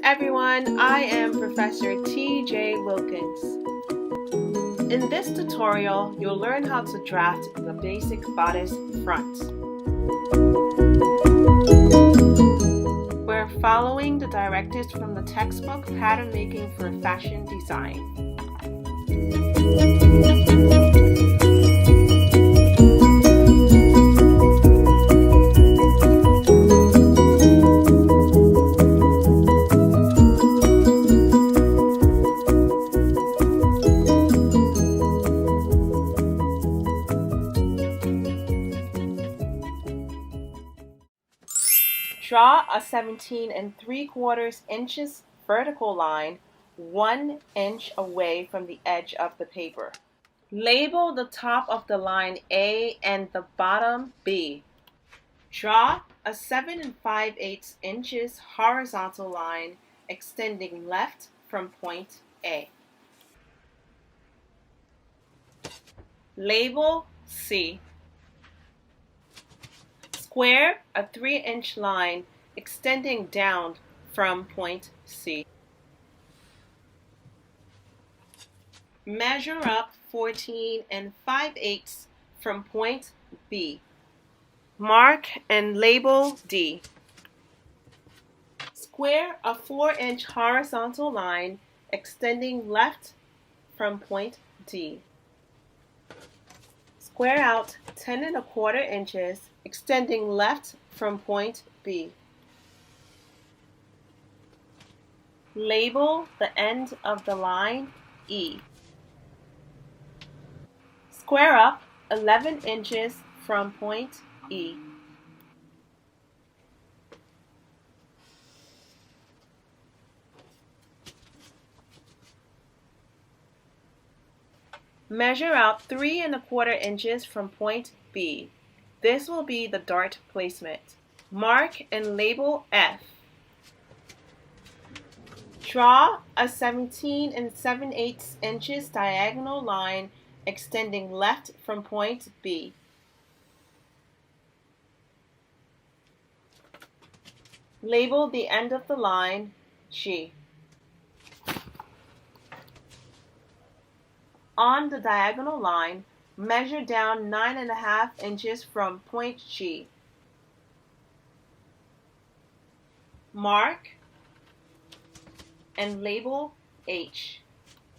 everyone, I am Professor T.J. Wilkins. In this tutorial, you'll learn how to draft the basic bodice front. We're following the directives from the textbook Pattern Making for Fashion Design. Draw a 17 3/4 inches vertical line 1 inch away from the edge of the paper. Label the top of the line A and the bottom B. Draw a 7 5/8 inches horizontal line extending left from point A. Label C. Square a 3-inch line extending down from point C. Measure up 14 5/8 from point B. Mark and label D. Square a 4-inch horizontal line extending left from point D. Square out 10 1/4 inches extending left from point B. Label the end of the line E. Square up 11 inches from point E. Measure out 3 1/4 inches from point B. This will be the dart placement. Mark and label F. Draw a 17 7/8 inches diagonal line extending left from point B. Label the end of the line G. On the diagonal line, measure down 9 1/2 inches from point G. Mark and label H.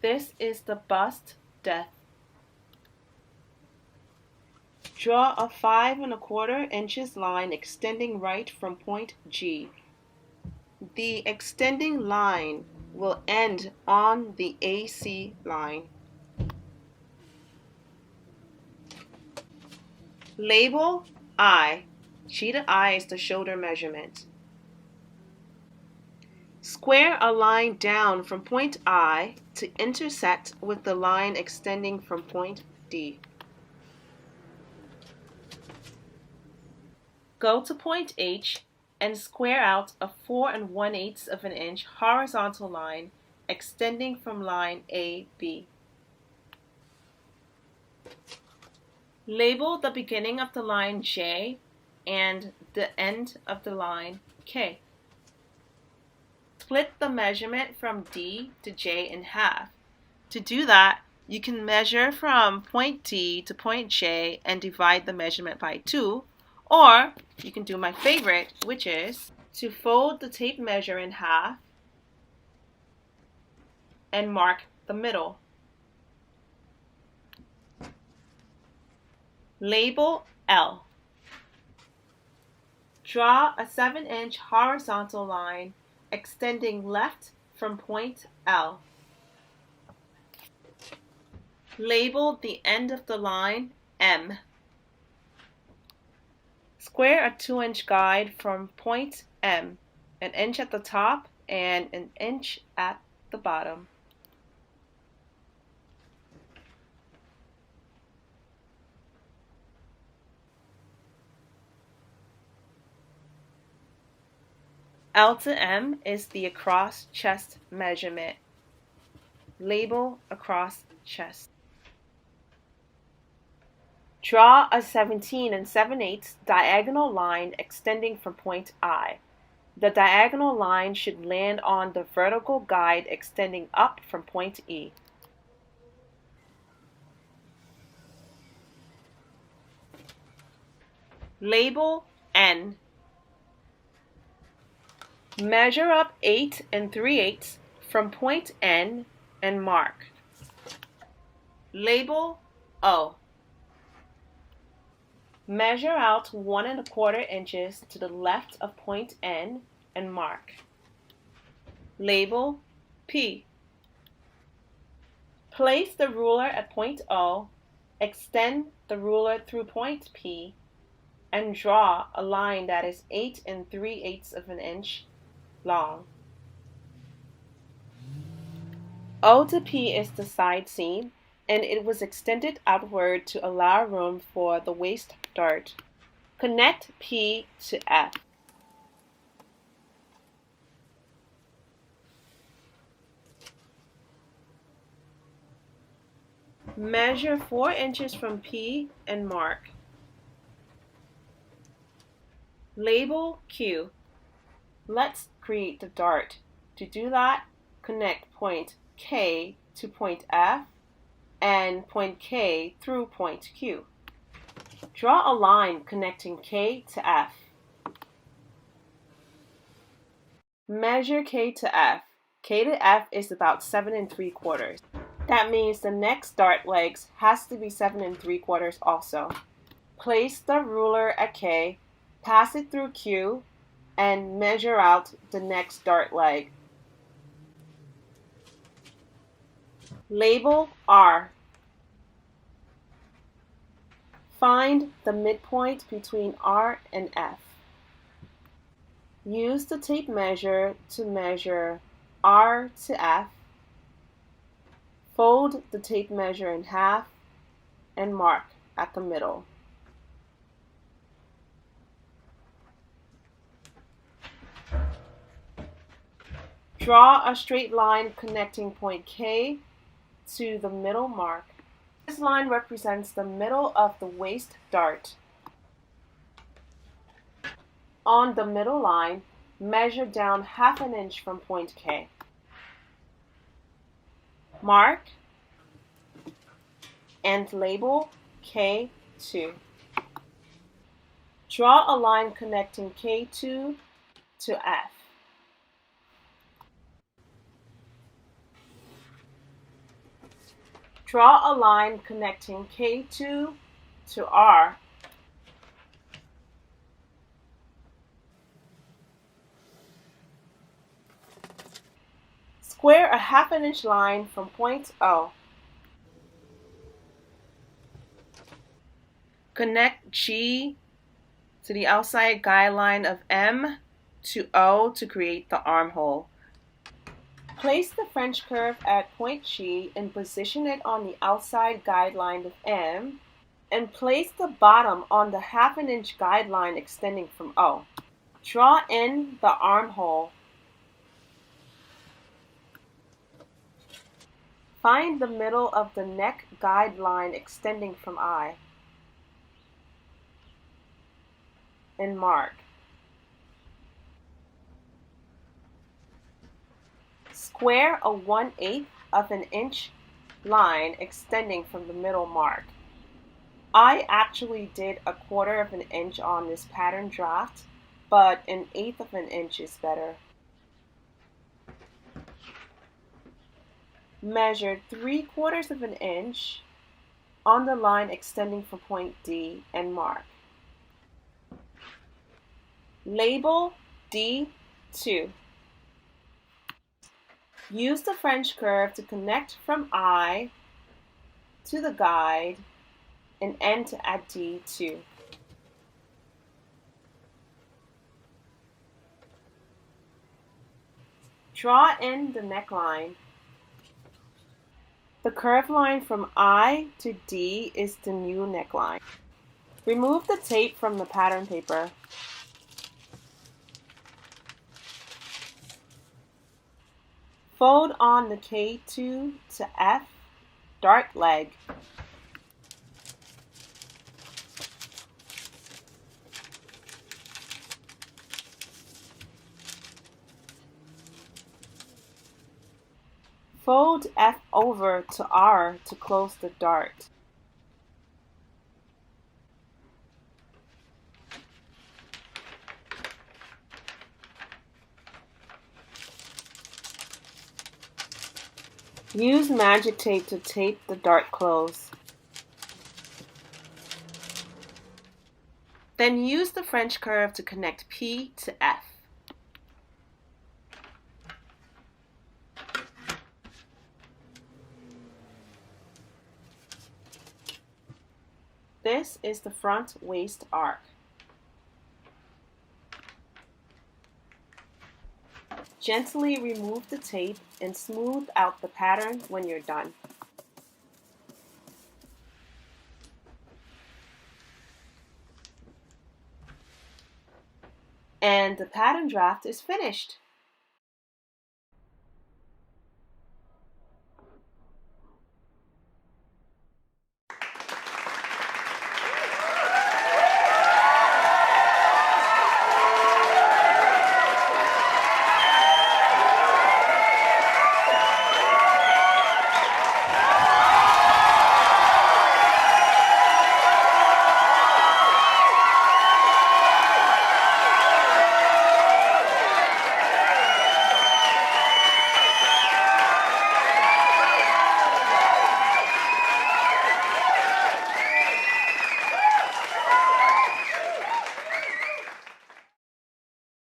This is the bust depth. Draw a 5 1/4 inches line extending right from point G. The extending line will end on the AC line. Label I. Cheetah I is the shoulder measurement. Square a line down from point I to intersect with the line extending from point D. Go to point H and square out a 4 1/8 inch horizontal line extending from line AB. Label the beginning of the line J and the end of the line K. Split the measurement from D to J in half. To do that, you can measure from point D to point J and divide the measurement by 2, or you can do my favorite, which is to fold the tape measure in half and mark the middle. Label L. Draw a 7-inch horizontal line extending left from point L. Label the end of the line M. Square a 2-inch guide from point M, 1 inch at the top and 1 inch at the bottom. L to M is the across chest measurement. Label across chest. Draw a 17 7/8 diagonal line extending from point I. The diagonal line should land on the vertical guide extending up from point E. Label N. Measure up 8 3/8 from point N and mark. Label O. Measure out 1 1/4 inches to the left of point N and mark. Label P. Place the ruler at point O, extend the ruler through point P, and draw a line that is 8 3/8 of an inch long. O to P is the side seam, and it was extended outward to allow room for the waist dart. Connect P to F. Measure 4 inches from P and mark. Label Q. Let's create the dart. To do that, connect point K to point F and point K through point Q. Draw a line connecting K to F. Measure K to F. K to F is about 7 3/4. That means the next dart legs has to be 7 3/4 also. Place the ruler at K, pass it through Q, and measure out the next dart leg. Label R. Find the midpoint between R and F. Use the tape measure to measure R to F. Fold the tape measure in half and mark at the middle. Draw a straight line connecting point K to the middle mark. This line represents the middle of the waist dart. On the middle line, measure down 1/2 inch from point K. Mark and label K2. Draw a line connecting K2 to F. Draw a line connecting K2 to R. Square a 1/2 inch line from point O. Connect G to the outside guideline of M to O to create the armhole. Place the French curve at point G and position it on the outside guideline of M, and place the bottom on the 1/2 inch guideline extending from O. Draw in the armhole. Find the middle of the neck guideline extending from I and mark. Square a 1/8 of an inch line extending from the middle mark. I actually did a 1/4 of an inch on this pattern draft, but 1/8 of an inch is better. Measure 3/4 of an inch on the line extending from point D and mark. Label D2. Use the French curve to connect from I to the guide and end at D2. Draw in the neckline. The curved line from I to D is the new neckline. Remove the tape from the pattern paper. Fold on the K2 to F dart leg. Fold F over to R to close the dart. Use magic tape to tape the dart close. Then use the French curve to connect P to F. This is the front waist arc. Gently remove the tape and smooth out the pattern when you're done. And the pattern draft is finished.